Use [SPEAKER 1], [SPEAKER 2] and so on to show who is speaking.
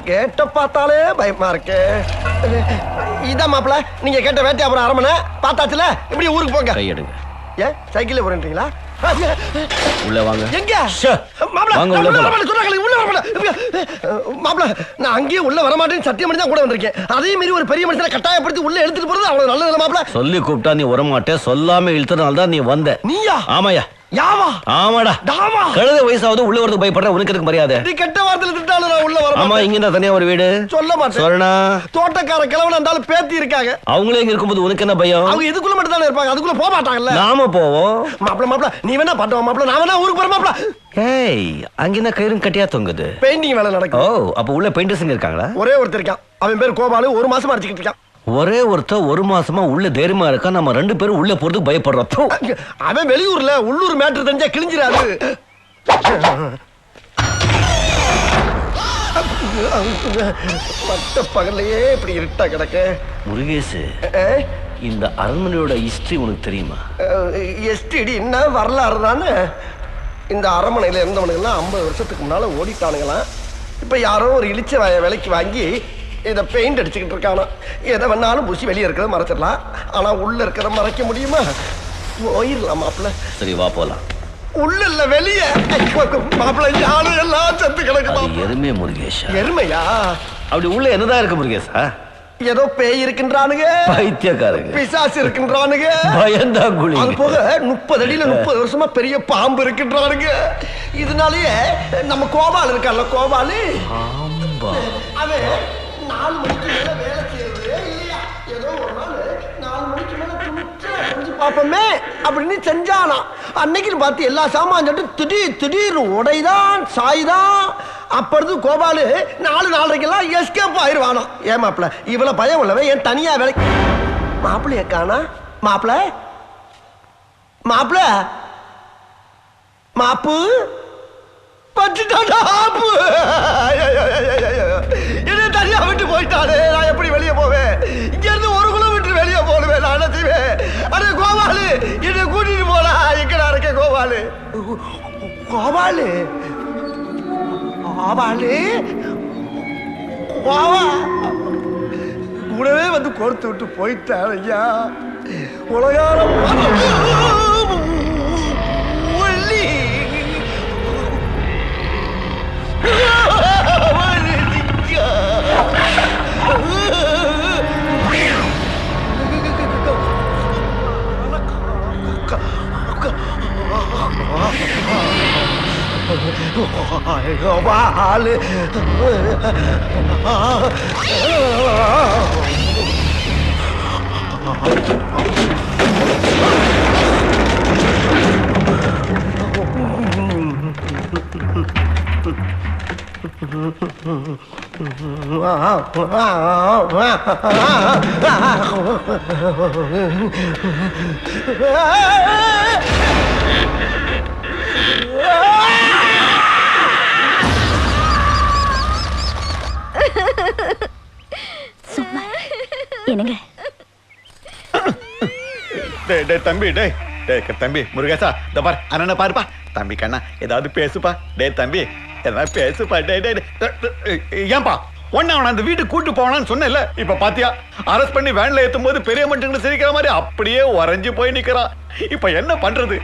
[SPEAKER 1] கேட்ட பார்த்தாலே பயமா இருக்கு. இதான் மாப்பிள்ள நீங்க கேட்ட வேட்டையாபுரம் அரமனை பார்த்தாச்சுல. இப்படி ஊருக்கு போங்க.
[SPEAKER 2] கை எடுங்க.
[SPEAKER 1] ஏன் சைக்கிள்ல போறீங்களா?
[SPEAKER 2] உள்ள வாங்க.
[SPEAKER 1] எங்க
[SPEAKER 2] வாங்க உள்ள போலாம்.
[SPEAKER 1] மாப்பிள்ள நான் அங்கேயே உள்ள வரமாட்டேன்னு சத்தியம் பண்ணி தான் கூட வந்திருக்கேன். அதே மாதிரி ஒரு பெரிய மனுஷனை கட்டாயப்படுத்தி உள்ள எடுத்துட்டு போறது அவ்வளவு நல்லது மாப்பிள்ள. சொல்லி
[SPEAKER 2] கூப்பிட்டா நீ வரமாட்டே, சொல்லாம இழுத்தனால தான் நீ வந்த.
[SPEAKER 1] நீயா?
[SPEAKER 2] ஆமாயா.
[SPEAKER 1] யாவா?
[SPEAKER 2] ஆமாடா.
[SPEAKER 1] டாவா?
[SPEAKER 2] கழுத வயசாவது உள்ள வரதுக்கு பயப்படுற உனக்கு எதுக்கு மரியாதை?
[SPEAKER 1] நீ கெட்ட வார்த்தையில திட்டாலும் நான் உள்ள வர.
[SPEAKER 2] ஆமா, இங்க தான் தனியா ஒரு வீடு.
[SPEAKER 1] சொல்ல மாட்டேன்.
[SPEAKER 2] சொல்லனா
[SPEAKER 1] தோட்டக்கார கிழவன இருந்தாலும் பேத்தி இருக்காங்க.
[SPEAKER 2] அவங்களே இங்க இருக்கும்போது உனக்கு என்ன பயம்?
[SPEAKER 1] அவங்க இதுக்குள்ள மட்டும் தானே இருப்பாங்க, அதுக்குள்ள போக மாட்டாங்கல்ல.
[SPEAKER 2] நாம போவோம்.
[SPEAKER 1] மாப்பிள்ள நீ வேணா பாட்டோம் மாப்பிள்ள, நான் வேணா ஊருக்கு போற மாப்பிள்ள.
[SPEAKER 2] ஏய், அங்க என்ன கயிறும் கட்டியா தொங்குது?
[SPEAKER 1] பெயிண்டிங் வேலை நடக்குது.
[SPEAKER 2] ஓ, அப்ப உள்ள பெயிண்டர்ஸ் இருக்காங்களா?
[SPEAKER 1] ஒரே ஒருத்தர் இருக்கான். அவன் பேர் கோபாலு. 1 மாசமா அடிச்சுக்கிட்டு இருக்கான்.
[SPEAKER 2] ஒரே ஒருத்தர் 1 மாசமா உள்ள தைரியமா இருக்கா. நம்ம 2 பேரும் உள்ள போறதுக்கு பயப்படுறோம்.
[SPEAKER 1] அவன் வெளியூர்ல, உள்ளூர் மேட்டர் தெரிஞ்சா கிழிஞ்சிராது. பட்ட பகல்லையே இப்படி இருட்டா கிடக்க.
[SPEAKER 2] முருகேசு, இந்த அரண்மனையோட ஹிஸ்டரி உனக்கு தெரியுமா?
[SPEAKER 1] எஸ்டிடி என்ன வரலாறு தானே. இந்த அரண்மனையில இருந்தவனுங்கெல்லாம் 50 வருஷத்துக்கு முன்னால ஓடிட்டானுங்களாம். இப்ப யாரோ ஒரு இழிச்ச விலைக்கு வாங்கி இதை பெயிண்ட் அடிச்சுக்கிட்டு இருக்கானா. எதை வேணாலும் பூசி வெளியே இருக்கிறத மறைச்சிடலாம், ஆனா உள்ள இருக்கிறத மறைக்க முடியுமா? போயிடலாம் மாப்பிள்ள.
[SPEAKER 2] சரி வா போலாம்.
[SPEAKER 1] உள்ள இல்ல வெளியே. மாப்பிள்ள யாரு எல்லாம் செத்து கிடக்கு.
[SPEAKER 2] எருமை முருகேஷா.
[SPEAKER 1] எருமையா?
[SPEAKER 2] அப்படி உள்ள என்னதான் இருக்கு முருகேஷா?
[SPEAKER 1] ஏதோ பேய் இருக்கின்றானுங்க,
[SPEAKER 2] பைத்தியக்காரங்க,
[SPEAKER 1] பிசாசு இருக்கின்றானுங்க,
[SPEAKER 2] பயந்தா குழி.
[SPEAKER 1] அது போக 30 அடியில 30 வருஷமா பெரிய பாம்பு இருக்கின்றானுங்க. இதனாலயே நம்ம கோபால் இருக்கான்ல, கோபாலு அவன் 4 மணிக்கு மேல வேலை செய்யறது இல்லையா. ஏதோ ஒரு நாள் 4 மணிக்கு மேல செஞ்சு பாப்போமே அப்படின்னு செஞ்சானா. அன்னைக்குன்னு பார்த்து எல்லா சாமான் சொல்லிட்டு திடீர்னு உடைதான் சாய்தான். அப்பொழுது கோபாலு 4:30 எஸ்கேப் ஆயிடுவானா. ஏன் மாப்பிள்ள இவ்வளவு பயம் உள்ளவன் ஏன் தனியா வேலை? மாப்பிள்ளைய காணா. மாப்பிள்ள மாப்பிள்ள மாப்பு பச்சுட்டாடா. ஆப்பு என்ன தனியா விட்டு போயிட்டானே. நான் எப்படி வெளியே போவேன்? இங்க இருந்து 1 கிலோமீட்டர் வெளியே போடுவேன். நான் என்ன செய்வேன்? அடே கோபாலு என்ன கூட்டிட்டு போடா. எங்கடா இருக்க கோபாலு? கோபாலு கோபாலு கூடவே வந்து கொடுத்து விட்டு போயிட்டான் ஐயா. உலகாரம் கோபாலு
[SPEAKER 3] என்னங்க
[SPEAKER 4] தம்பி தம்பி முருகேசா இந்த பாரு அண்ணனை பாருப்பா. தம்பி கண்ணா ஏதாவது பேசுப்பா. தம்பி ஏதாவது பேசுப்பா. ஏன்பா ஒன்னு அந்த வீட்டுக்கு கூட்டு போனான்னு சொன்னல. இப்ப பாத்தியா அரெஸ்ட் பண்ணி வேன்ல ஏத்தும் போது பெரிய மனுஷங்க சிரிக்கிற மாதிரி அப்படியே உறைஞ்சு போய் நிக்கிறான். இப்ப என்ன பண்றது?